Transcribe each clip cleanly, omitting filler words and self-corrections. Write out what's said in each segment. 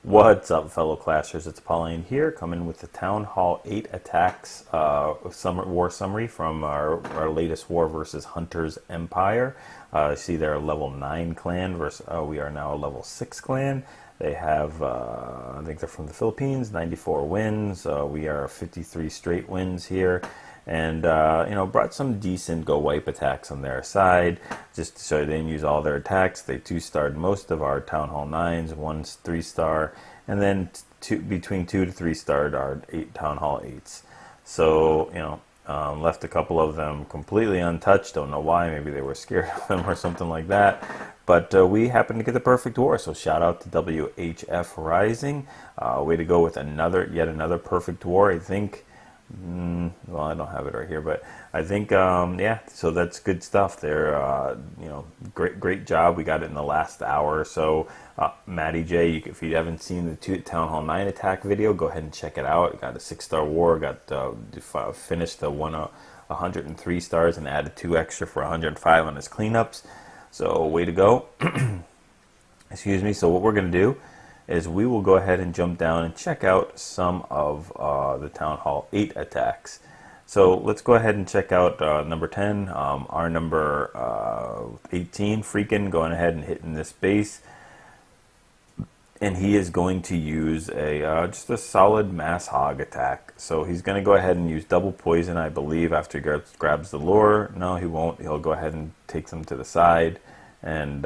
What's up, fellow clashers? It's Pauline here, coming with the Town Hall 8 attacks war summary from our latest war versus Hunterz Empire. See, they're a level 9 clan versus we are now a level 6 clan. They have, I think they're from the Philippines, 94 wins. We are 53 straight wins here. And, brought some decent go wipe attacks on their side, just so they didn't use all their attacks. They 2-starred most of our Town Hall 9s, 1's 3-star, and then between 2 to 3-starred our 8 Town Hall 8s. So, left a couple of them completely untouched. Don't know why. Maybe they were scared of them or something like that. But we happened to get the perfect war. So shout out to WHF Rising. Way to go with yet another perfect war. I think. Well, I don't have it right here, but I think, yeah, so that's good stuff. They're, great job. We got it in the last hour or so. Matty J, if you haven't seen the Town Hall 9 attack video, go ahead and check it out. Got a 6-star war, finished the 103 stars and added 2 extra for 105 on his cleanups. So, way to go. Excuse me. So what we're going to do is we will go ahead and jump down and check out some of the Town Hall 8 attacks. So let's go ahead and check out number 10, our number 18, Freakin', going ahead and hitting this base. And he is going to use just a solid mass hog attack. So he's going to go ahead and use double poison, I believe, after he grabs the lure. No, he won't. He'll go ahead and take them to the side, and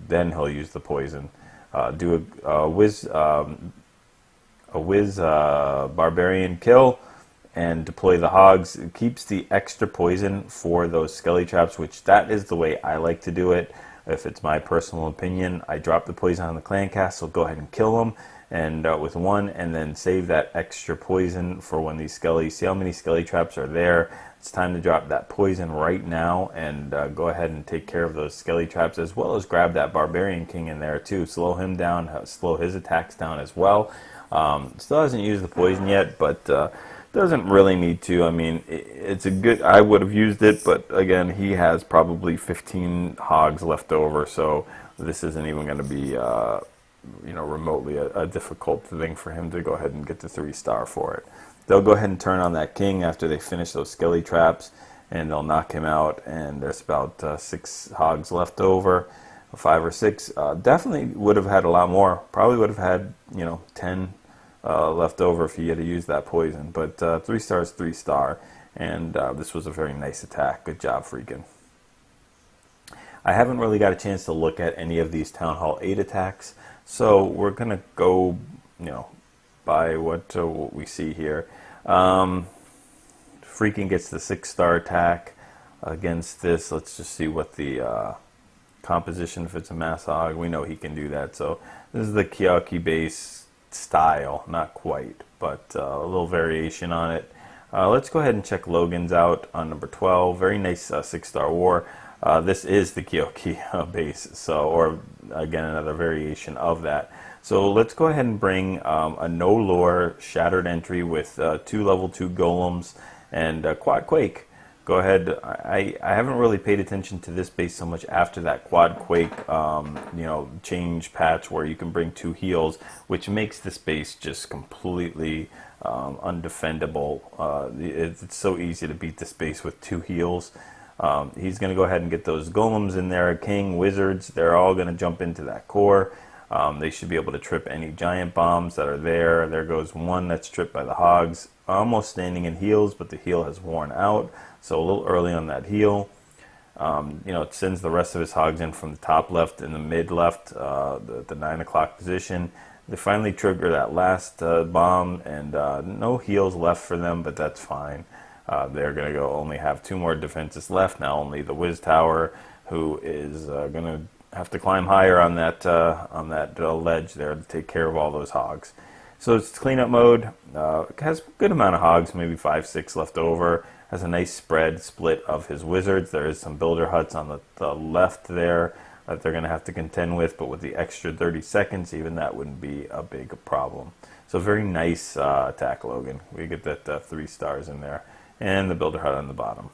then he'll use the poison. Do a whiz barbarian kill and deploy the hogs. It keeps the extra poison for those skelly traps, which that is the way I like to do it. If it's my personal opinion, I drop the poison on the clan castle, go ahead and kill them, and with one, and then save that extra poison for when these skelly. See how many skelly traps are there? It's time to drop that poison right now and go ahead and take care of those skelly traps, as well as grab that barbarian king in there too. Slow him down, slow his attacks down as well. Still hasn't used the poison yet, but doesn't really need to. I mean, it's a good. I would have used it, but again, he has probably 15 hogs left over, so this isn't even going to be, remotely a difficult thing for him to go ahead and get the 3-star for it. They'll go ahead and turn on that king after they finish those skelly traps, and they'll knock him out. And there's about 6 hogs left over, 5 or 6. Definitely would have had a lot more. Probably would have had 10 left over if he had to use that poison. But 3 stars, 3-star, and this was a very nice attack. Good job, Freakin'. I haven't really got a chance to look at any of these Town Hall 8 attacks, so we're gonna go, by what we see here. Freakin' gets the 6-star attack against this. Let's just see what the composition, if it's a mass hog. We know he can do that. So this is the Kyoki base style, not quite, but a little variation on it. Let's go ahead and check Logan's out on number 12. Very nice 6-star war. This is the Kyoki base, so, or again, another variation of that. So let's go ahead and bring a no lore shattered entry with 2 level 2 golems and quad quake. Go ahead. I haven't really paid attention to this base so much after that quad quake change patch where you can bring 2 heals, which makes this base just completely undefendable. It's so easy to beat this base with 2 heals. He's going to go ahead and get those golems in there, king, wizards. They're all going to jump into that core. They should be able to trip any giant bombs that are there. There goes one that's tripped by the hogs. Almost standing in heals, but the heal has worn out. So a little early on that heal. It sends the rest of his hogs in from the top left and the mid left, the 9 o'clock position. They finally trigger that last bomb, and no heals left for them, but that's fine. They're going to only have 2 more defenses left. Now only the Wiz Tower, who is going to have to climb higher on that ledge there to take care of all those hogs. So it's cleanup mode. It has a good amount of hogs, maybe 5, 6 left over. Has a nice split of his wizards. There is some builder huts on the left there that they're going to have to contend with, but with the extra 30 seconds, even that wouldn't be a big problem. So very nice attack, Logan. We get that 3 stars in there, and the builder hut on the bottom.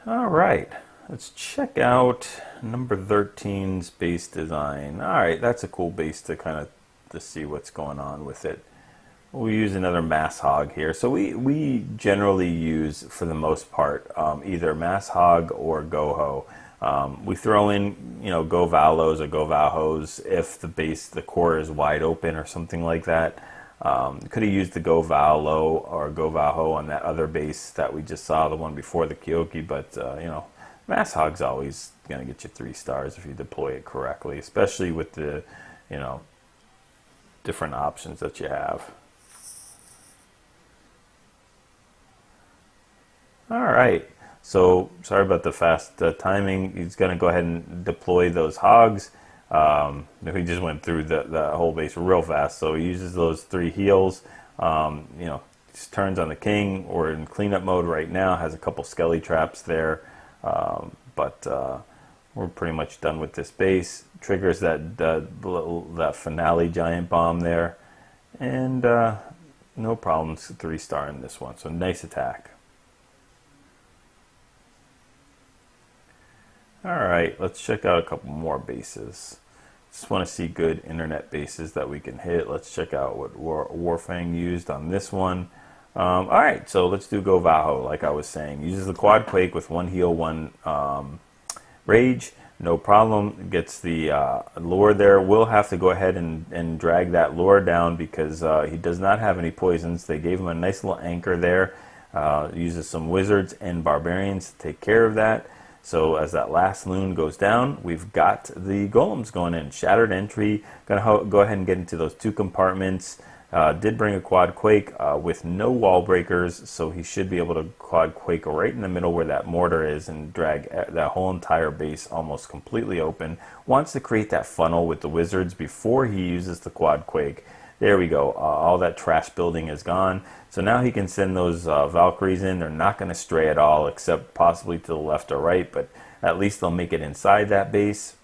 All right. Let's check out number 13's base design. All right, that's a cool base to kind of to see what's going on with it. We'll use another mass hog here. So we generally use, for the most part, either mass hog or GoHo. We throw in, GoVaLos or GoVaHos if the core is wide open or something like that. Could have used the GoVaLo or GoVaHo on that other base that we just saw, the one before the Kyoki, but mass hog's always going to get you 3 stars if you deploy it correctly, especially with the different options that you have. All right, so sorry about the fast timing. He's going to go ahead and deploy those hogs. He just went through the whole base real fast, so he uses those 3 heals. Just turns on the king. We're in cleanup mode right now. Has a couple skelly traps there, but we're pretty much done with this base. Triggers that finale giant bomb there, and no problems. 3-star in this one, so nice attack. Alright, let's check out a couple more bases. Just want to see good internet bases that we can hit. Let's check out what Warfang used on this one. Alright, so let's do GoVaHo, like I was saying. Uses the quad quake with 1 heal, 1 rage. No problem. Gets the lure there. We'll have to go ahead and drag that lure down because he does not have any poisons. They gave him a nice little anchor there. Uses some wizards and barbarians to take care of that. So as that last loon goes down, we've got the golems going in. Shattered entry. Gonna go ahead and get into those 2 compartments. Did bring a quad quake with no wall breakers, so he should be able to quad quake right in the middle where that mortar is and drag that whole entire base almost completely open. Wants to create that funnel with the wizards before he uses the quad quake. There we go. All that trash building is gone. So now he can send those Valkyries in. They're not going to stray at all, except possibly to the left or right, but at least they'll make it inside that base.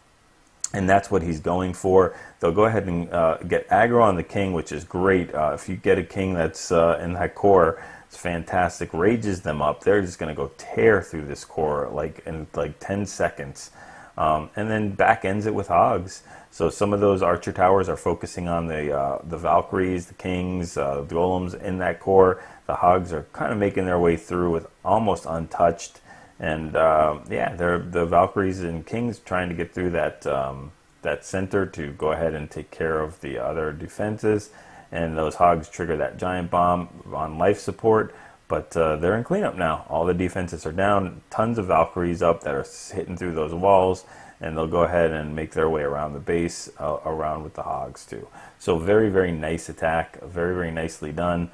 And that's what he's going for. They'll go ahead and get aggro on the king, which is great. If you get a king that's in that core, it's fantastic. Rages them up. They're just going to go tear through this core in 10 seconds. And then back ends it with hogs. So some of those archer towers are focusing on the Valkyries, the kings, the golems in that core. The hogs are kind of making their way through with almost untouched. And yeah, they're the Valkyries and kings trying to get through that center to go ahead and take care of the other defenses. And those hogs trigger that giant bomb on life support. But they're in cleanup now. All the defenses are down. Tons of Valkyries up that are hitting through those walls. And they'll go ahead and make their way around the base, around with the hogs too. So very, very nice attack. Very, very nicely done.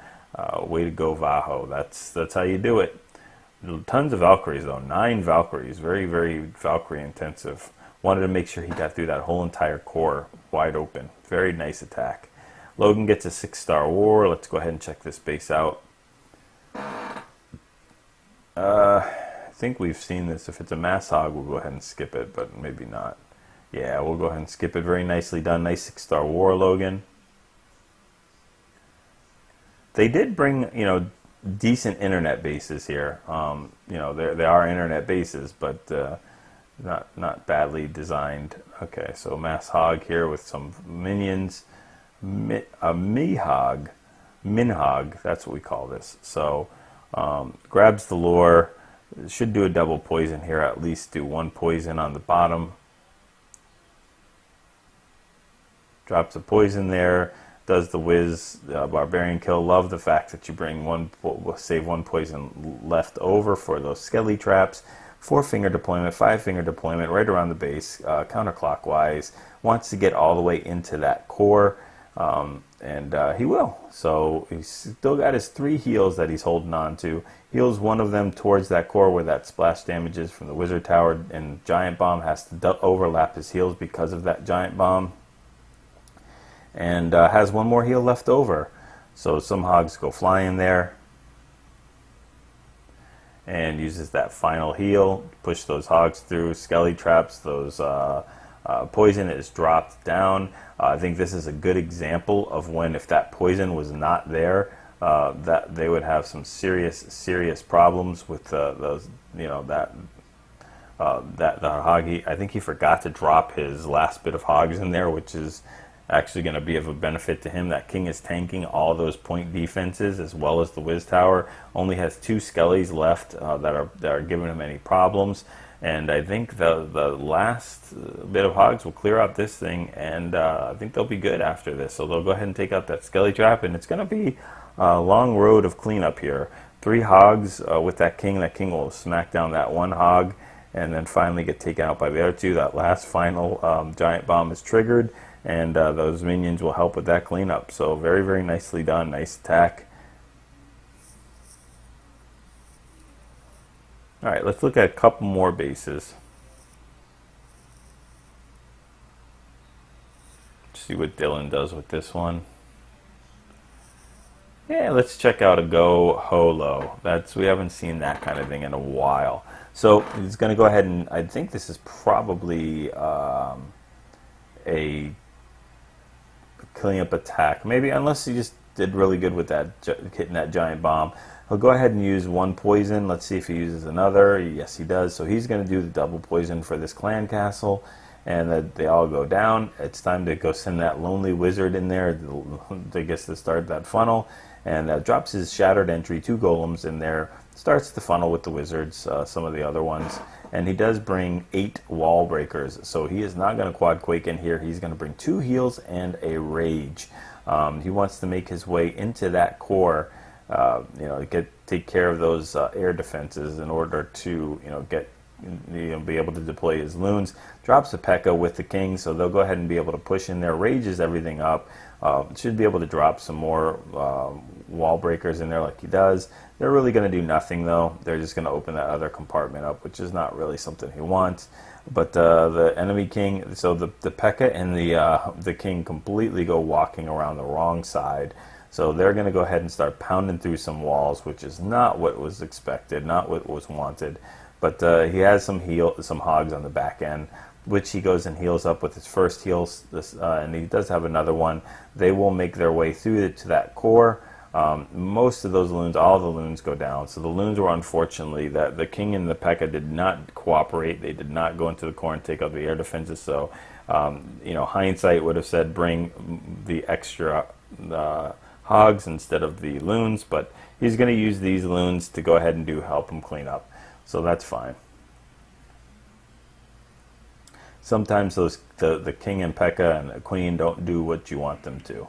Way to go, GoVaHo. That's how you do it. Tons of Valkyries though. 9 Valkyries. Very, very Valkyrie intensive. Wanted to make sure he got through that whole entire core wide open. Very nice attack. Logan gets a 6-star war. Let's go ahead and check this base out. I think we've seen this. If it's a mass hog, we'll go ahead and skip it, but maybe not. Yeah, we'll go ahead and skip it. Very nicely done. Nice 6-star war, Logan. They did bring, decent internet bases here. They are internet bases, but not badly designed. Okay, so mass hog here with some minions. A minhog, that's what we call this. So grabs the lure. Should do a double poison here, at least do 1 poison on the bottom. Drops a poison there. Does the whiz barbarian kill. Love the fact that you bring save 1 poison left over for those skelly traps. 4-finger deployment, 5-finger deployment right around the base, counterclockwise. Wants to get all the way into that core. And he will. So he's still got his 3 heals that he's holding on to. Heals 1 of them towards that core where that splash damage is from the wizard tower, and giant bomb has to overlap his heals because of that giant bomb. And has 1 more heal left over. So some hogs go flying there. And uses that final heal, push those hogs through, skelly traps, those poison is dropped down. I think this is a good example of when, if that poison was not there, that they would have some serious problems with those, that that the hog, I think he forgot to drop his last bit of hogs in there, which is actually going to be of a benefit to him. That king is tanking all those point defenses as well as the Wiz Tower. Only has 2 skellies left that are giving him any problems. And I think the last bit of hogs will clear out this thing, and I think they'll be good after this. So they'll go ahead and take out that skelly trap, and it's going to be a long road of cleanup here. 3 hogs with that king. That king will smack down that 1 hog, and then finally get taken out by the other 2. That last final giant bomb is triggered, and those minions will help with that cleanup. So very, very nicely done. Nice attack. Alright, let's look at a couple more bases. See what Dylan does with this one. Yeah, let's check out a GoHo. We haven't seen that kind of thing in a while. So he's going to go ahead and, I think this is probably a cleanup attack. Maybe, unless he just did really good with that, hitting that giant bomb. He'll go ahead and use 1 poison. Let's see if he uses another. Yes, he does. So he's going to do the double poison for this clan castle. And they all go down. It's time to go send that lonely wizard in there, I guess, to start that funnel. And drops his shattered entry, 2 golems in there. Starts the funnel with the wizards, some of the other ones. And he does bring 8 wall breakers. So he is not going to quad quake in here. He's going to bring 2 heals and a rage. He wants to make his way into that core. Take care of those air defenses in order to be able to deploy his loons. Drops a P.E.K.K.A. with the king, so they'll go ahead and be able to push in there. Rages everything up. Should be able to drop some more wall breakers in there like he does. They're really going to do nothing though. They're just going to open that other compartment up, which is not really something he wants. But the enemy king, so the P.E.K.K.A. and the king completely go walking around the wrong side. So they're going to go ahead and start pounding through some walls, which is not what was expected, not what was wanted. But he has some hogs on the back end, which he goes and heals up with his first heals, and he does have another one. They will make their way through to that core. Most of those loons, all the loons go down. So the loons were, unfortunately, that the king and the P.E.K.K.A. did not cooperate. They did not go into the core and take out the air defenses. So, hindsight would have said bring the extra hogs instead of the loons, but he's going to use these loons to go ahead and help him clean up. So that's fine. Sometimes the king and P.E.K.K.A. and the queen don't do what you want them to.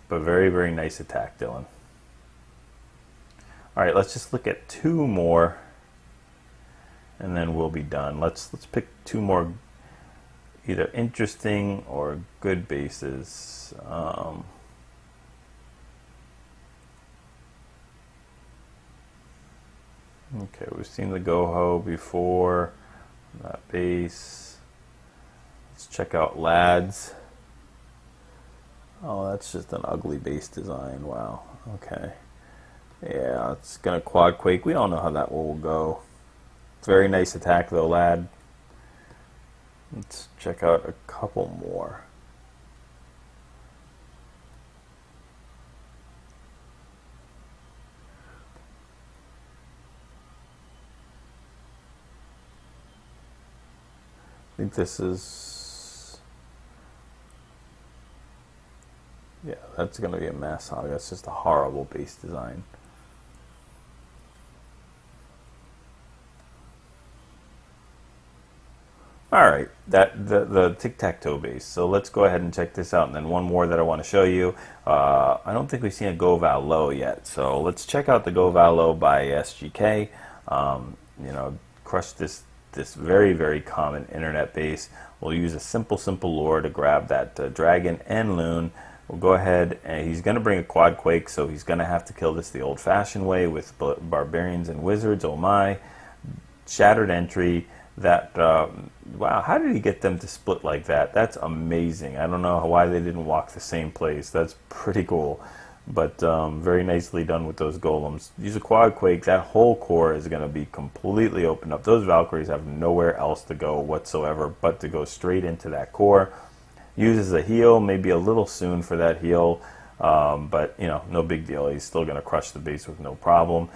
But very, very nice attack, Dylan. All right, let's just look at 2 more, and then we'll be done. Let's pick 2 more, either interesting or good bases. Okay, we've seen the GoHo before, that base. Let's check out Lads. Oh, that's just an ugly base design. Wow. Okay. Yeah, it's going to quad quake. We all know how that will go. Very nice attack though, Lad. Let's check out a couple more. I think this is, yeah, that's going to be a mass hog. That's just a horrible base design. All right, the tic-tac-toe base. So let's go ahead and check this out. And then one more that I want to show you. I don't think we've seen a GoVaLo yet. So let's check out the GoVaLo by SGK. Crush this very, very common internet base. We'll use a simple lure to grab that dragon and loon. We'll go ahead, and he's going to bring a quad quake, so he's going to have to kill this the old-fashioned way with barbarians and wizards. Oh my. Shattered entry. That, wow, how did he get them to split like that? That's amazing. I don't know why they didn't walk the same place. That's pretty cool. But very nicely done with those golems. Use a quad quake, that whole core is going to be completely opened up. Those Valkyries have nowhere else to go whatsoever but to go straight into that core. Uses a heal, maybe a little soon for that heal, but no big deal. He's still going to crush the base with no problem.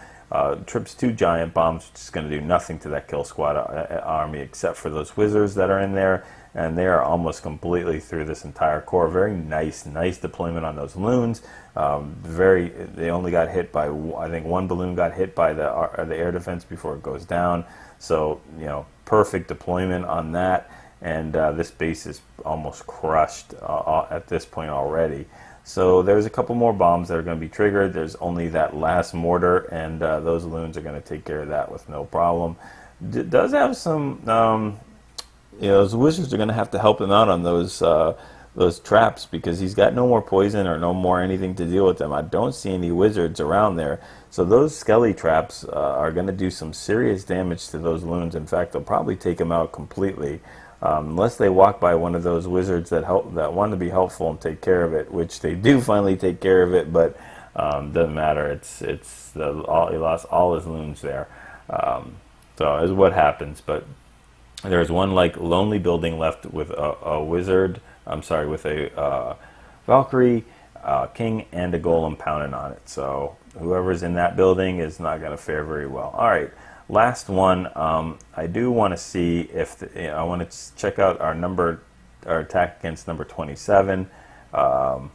Trips 2 giant bombs, which is going to do nothing to that kill squad army except for those wizards that are in there, and they are almost completely through this entire core. Very nice deployment on those loons. They only got hit by, I think one balloon got hit by the air defense before it goes down. So, you know, perfect deployment on that. And this base is almost crushed at this point already. So there's a couple more bombs that are going to be triggered. There's only that last mortar, and those loons are going to take care of that with no problem. Does have some, you know, those wizards are going to have to help him out on those traps, because he's got no more poison or no more anything to deal with them. I don't see any wizards around there. So those skelly traps are going to do some serious damage to those loons. In fact, they'll probably take him out completely. Unless they walk by one of those wizards that want to be helpful and take care of it, which they do finally take care of it, but doesn't matter. He lost all his loons there. So is what happens. But there's one like lonely building left with a wizard. I'm sorry, with a Valkyrie, King, and a Golem pounding on it. So whoever's in that building is not going to fare very well. All right. Last one, I do want to see if I want to check out our attack against number 27. Oh,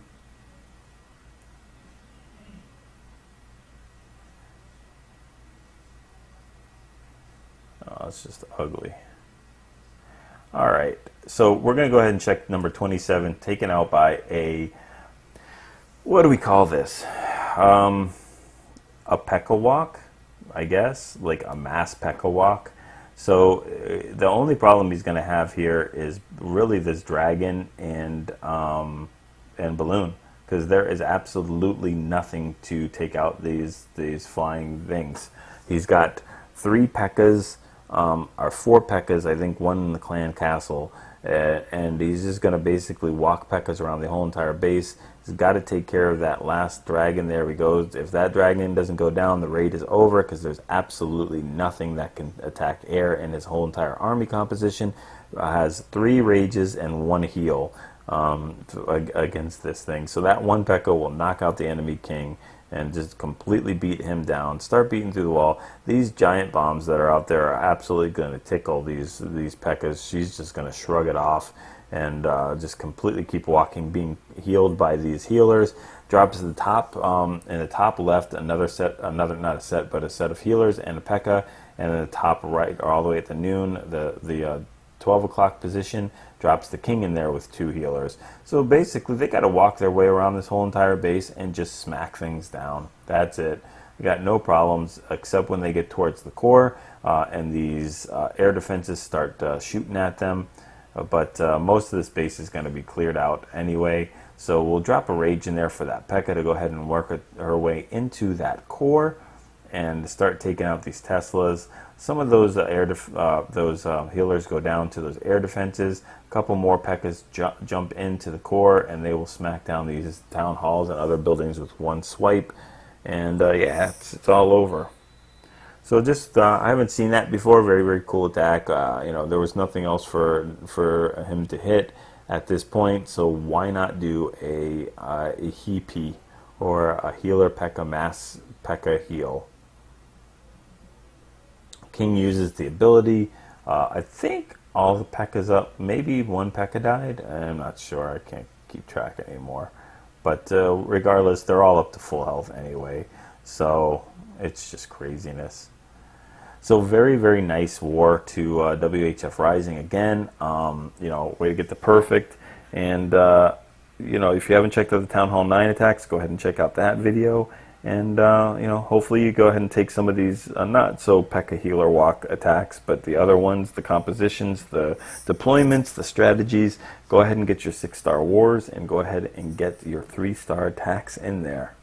it's just ugly. All right, so we're going to go ahead and check number 27, taken out by a, what do we call this? A P.E.K.K.A. walk, I guess, like a mass P.E.K.K.A. walk. So the only problem he's going to have here is really this dragon and balloon, because there is absolutely nothing to take out these flying things. He's got 3 P.E.K.K.A.s, or 4 P.E.K.K.A.s, I think one in the clan castle, and he's just going to basically walk P.E.K.K.A.s around the whole entire base. He's got to take care of that last dragon. There we go. If that dragon doesn't go down, the raid is over, because there's absolutely nothing that can attack air in his whole entire army composition. Has 3 rages and 1 heal against this thing. So that 1 P.E.K.K.A. will knock out the enemy king and just completely beat him down. Start beating through the wall. These giant bombs that are out there are absolutely going to tickle these P.E.K.K.A.s. She's just going to shrug it off and just completely keep walking, being healed by these healers. Drops to the top, in the top left, not a set, but a set of healers and a P.E.K.K.A. And in the top right, or all the way at the noon, the 12 o'clock position, drops the king in there with 2 healers. So basically, they got to walk their way around this whole entire base and just smack things down. That's it. They got no problems, except when they get towards the core, and these air defenses start shooting at them. But most of this base is going to be cleared out anyway. So we'll drop a rage in there for that P.E.K.K.A. to go ahead and work her way into that core and start taking out these Teslas. Some of those healers go down to those air defenses. A couple more P.E.K.K.A.s jump into the core, and they will smack down these town halls and other buildings with 1 swipe. And yeah, it's all over. So just, I haven't seen that before. Very, very cool attack. You know, there was nothing else for him to hit at this point. So why not do a Heapy or a healer P.E.K.K.A. mass P.E.K.K.A. heal? King uses the ability. I think all the P.E.K.K.A.s up. Maybe 1 P.E.K.K.A. died. I'm not sure. I can't keep track anymore. But regardless, they're all up to full health anyway. So it's just craziness. So very, very nice war to WHF Rising again. You know, way to get the perfect. And, you know, if you haven't checked out the Town Hall 9 attacks, go ahead and check out that video. And, you know, hopefully you go ahead and take some of these, not so P.E.K.K.A. healer walk attacks, but the other ones, the compositions, the deployments, the strategies. Go ahead and get your 6-star wars and go ahead and get your 3-star attacks in there.